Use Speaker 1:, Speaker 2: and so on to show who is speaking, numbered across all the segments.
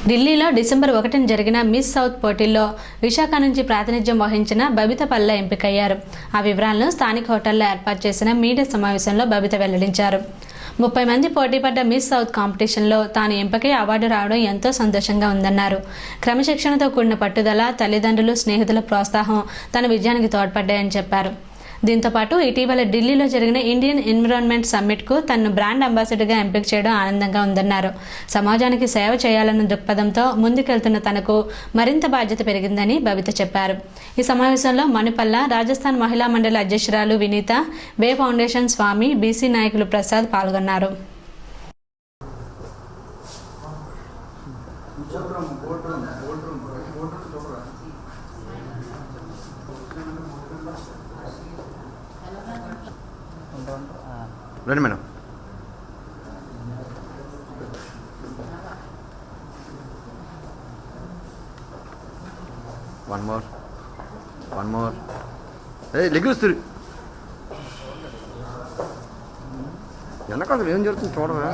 Speaker 1: ఢిల్లీలో డిసెంబర్ 1న జరిగిన miss south పోటీల్లో విశాఖ నుంచి ప్రాతినిధ్యం వహించిన బబిత పల్ల ఎంపికయ్యారు. ఆ వివరాలను స్థానిక హోటల్లో ఏర్పాటు చేసిన మీడియా సమావేశంలో బబిత వెల్లడించారు. 30 మంది పోటీపడ్డ మిస్ సౌత్ కాంపిటీషన్లో తాను ఎంపికై అవార్డు రావడం ఎంతో సంతోషంగా ఉందన్నారు. క్రమశిక్షణతో కూడిన పట్టుదల, తల్లిదండ్రులు, స్నేహితుల ప్రోత్సాహం తన విజయానికి తోడ్పడ్డాయని చెప్పారు. దీంతో పాటు ఇటీవల ఢిల్లీలో జరిగిన ఇండియన్ ఎన్విరాన్మెంట్ సమ్మిట్కు తనను బ్రాండ్ అంబాసిడర్గా ఎంపిక చేయడం ఆనందంగా ఉందన్నారు. సమాజానికి సేవ చేయాలన్న దృక్పథంతో ముందుకెళ్తున్న తనకు మరింత బాధ్యత పెరిగిందని బబిత చెప్పారు. ఈ సమావేశంలో మణిపల్ల, రాజస్థాన్ మహిళా మండలి అధ్యక్షురాలు వినీత, బే ఫౌండేషన్ స్వామి, బీసీ నాయకులు ప్రసాద్ పాల్గొన్నారు.
Speaker 2: రండి మేడం. వన్ మోర్ లెగ్గుస్తారు వెనక అసలు ఏం జరుగుతుంది చూడవా.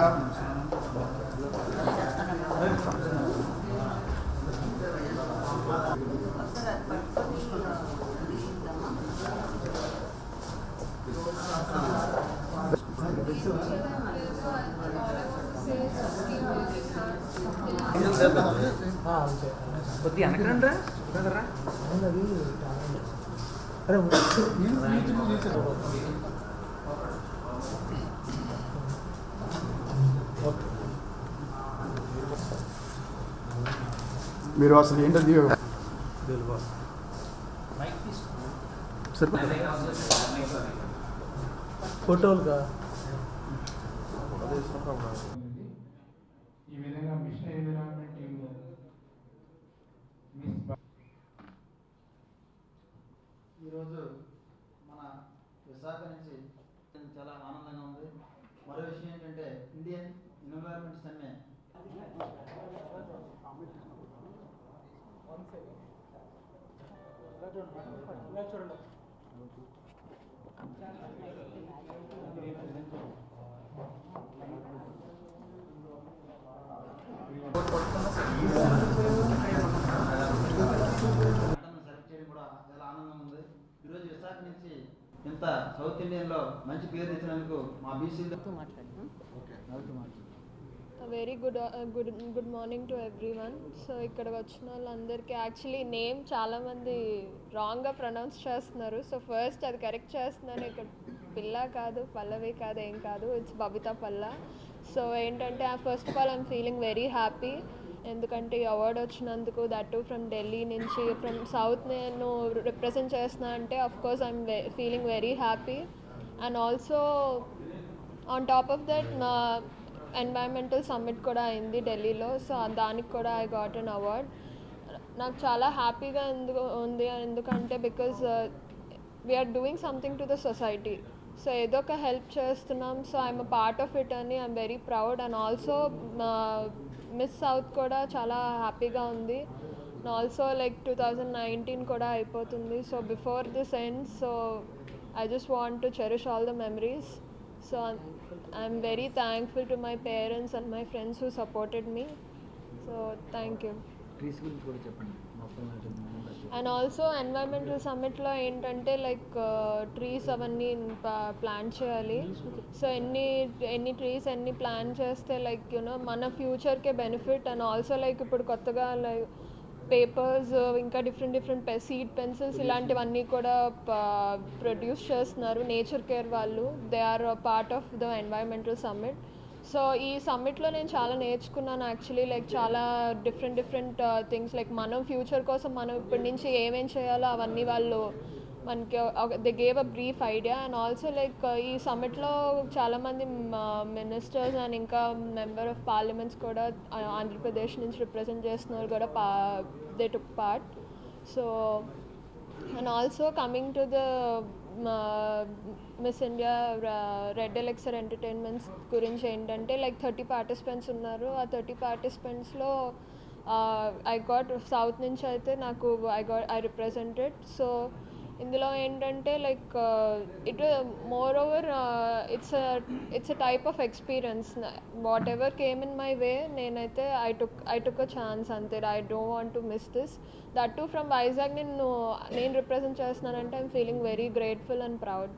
Speaker 3: కొద్దిగా వెనకరండి రా.
Speaker 4: మీరు అసలు ఏంటది ఫోటోలుగా
Speaker 5: ఈ విధంగా మిషన్ ఎన్విరాన్మెంట్ టీంలో
Speaker 6: ఈరోజు మన విశాఖ నుంచి చాలా ఆనందంగా ఉంది. మరో విషయం ఏంటంటే ఇండియన్ ఎన్విరాన్మెంట్ సమ్మె సెలెక్ట్ చేయడం కూడా చాలా ఆనందంగా ఉంది. ఈరోజు విశాఖ నుంచి ఇంత సౌత్ ఇండియన్లో మంచి పేరు తెచ్చినందుకు మా బీసీలతో
Speaker 7: very good morning to everyone. So ఇక్కడికి వచ్చిన వాళ్ళందరికీ యాక్చువల్లీ నేమ్ చాలామంది రాంగ్గా ప్రొనౌన్స్ చేస్తున్నారు. సో ఫస్ట్ అది కరెక్ట్ చేస్తున్నాను. ఇక్కడ పిల్ల కాదు, పల్లవి కాదు, ఏం కాదు, ఇట్స్ బబిత పల్ల. సో ఏంటంటే first of all I'm feeling very happy. ఎందుకంటే ఈ అవార్డు వచ్చినందుకు, దట్ టు ఫ్రమ్ ఢిల్లీ నుంచి, ఫ్రమ్ సౌత్ నేను రిప్రజెంట్ చేస్తున్నా అంటే of course I'm feeling very happy. And also on top of that నా ఎన్వైరన్మెంటల్ సమ్మిట్ కూడా అయింది ఢిల్లీలో. సో దానికి కూడా ఐ గాట్ అన్ అవార్డ్. నాకు చాలా హ్యాపీగా ఉంది. ఎందుకంటే because we're doing something to the society. So ఏదో ఒక హెల్ప్ చేస్తున్నాం. So I'm a part of it అని I'm very proud. And also Miss South కూడా చాలా హ్యాపీగా ఉంది. అండ్ ఆల్సో లైక్ 2019 కూడా అయిపోతుంది. So before this end, so I just want to cherish all the memories. So I'm very thankful to my parents and my friends who supported me. So thank you.
Speaker 3: Trees గురించి కూడా చెప్పండి.
Speaker 7: And also environmental summit లో ఏంటంటే like trees అవన్నీ plant చేయాలి. So ఎన్ని trees ఎన్ని plant చేస్తే లైక్ యూనో మన ఫ్యూచర్కే బెనిఫిట్. అండ్ ఆల్సో లైక్ ఇప్పుడు కొత్తగా లైక్ పేపర్స్, ఇంకా డిఫరెంట్ సీడ్ పెన్సిల్స్ ఇలాంటివన్నీ కూడా ప్రొడ్యూస్ చేస్తున్నారు నేచర్ కేర్ వాళ్ళు. They are part of the environmental summit. సో ఈ సమ్మిట్లో నేను చాలా నేర్చుకున్నాను యాక్చువల్లీ. లైక్ చాలా డిఫరెంట్ థింగ్స్, లైక్ మనం ఫ్యూచర్ కోసం మనం ఇప్పటి నుంచి ఏమేం చేయాలో అవన్నీ వాళ్ళు మనకి they gave a brief idea. And also like ఈ సమ్మిట్లో చాలామంది మినిస్టర్స్ అండ్ ఇంకా మెంబర్ ఆఫ్ పార్లమెంట్స్ కూడా ఆంధ్రప్రదేశ్ నుంచి రిప్రజెంట్ చేస్తున్నారు కూడా they took part. So and also coming to the Miss India Red Elixir Entertainments గురించి ఏంటంటే లైక్ 30 పార్టిసిపెంట్స్ ఉన్నారు. ఆ 30 పార్టిసిపెంట్స్లో ఐ గాట్ సౌత్ నుంచి అయితే నాకు ఐ రిప్రజెంటెడ్. సో ఇందులో ఏంటంటే like it more over it's a type of experience. What ever came in my way, నేనైతే ఐ టుక్ అ ఛాన్స్ అంతే. I don't want to miss this. That to from Vizag నేను represent చేస్తున్నానంటే I'm feeling very grateful and proud.